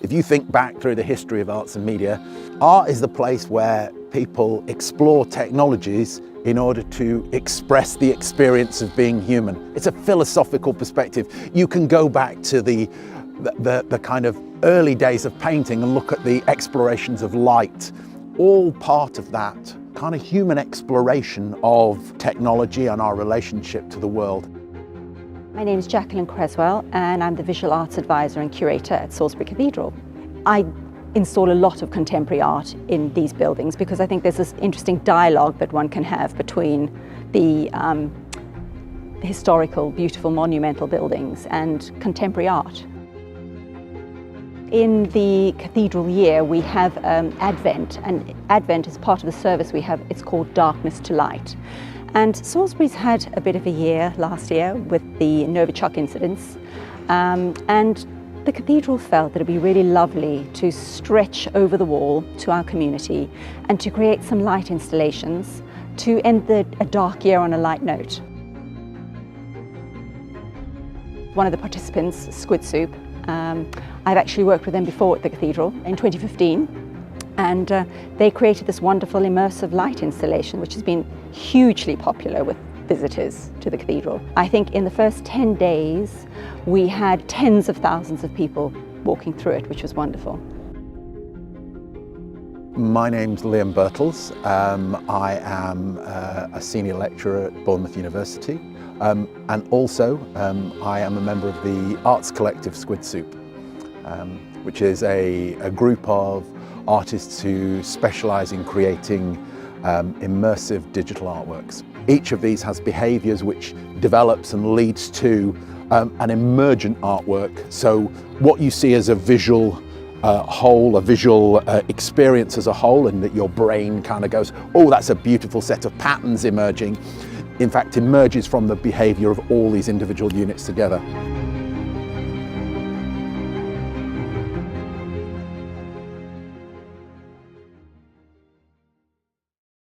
If you think back through the history of arts and media, art is the place where people explore technologies in order to express the experience of being human. It's a philosophical perspective. You can go back to the kind of early days of painting and look at the explorations of light, all part of that kind of human exploration of technology and our relationship to the world. My name is Jacqueline Creswell and I'm the Visual Arts Advisor and Curator at Salisbury Cathedral. I install a lot of contemporary art in these buildings because I think there's this interesting dialogue that one can have between the historical, beautiful, monumental buildings and contemporary art. In the cathedral year we have Advent, and Advent is part of the service we have. It's called Darkness to Light. And Salisbury's had a bit of a year last year with the Novichok incidents, and the cathedral felt that it'd be really lovely to stretch over the wall to our community and to create some light installations to end a dark year on a light note. One of the participants, Squid Soup, I've actually worked with them before at the cathedral in 2015. And they created this wonderful immersive light installation which has been hugely popular with visitors to the cathedral. I think in the first 10 days we had tens of thousands of people walking through it, which was wonderful. My name's Liam Birtles. I am a senior lecturer at Bournemouth University, and also I am a member of the arts collective Squid Soup, which is a group of artists who specialise in creating immersive digital artworks. Each of these has behaviours which develops and leads to an emergent artwork. So what you see as a visual whole, a visual experience as a whole, and that your brain kind of goes, oh, that's a beautiful set of patterns emerging, in fact emerges from the behaviour of all these individual units together.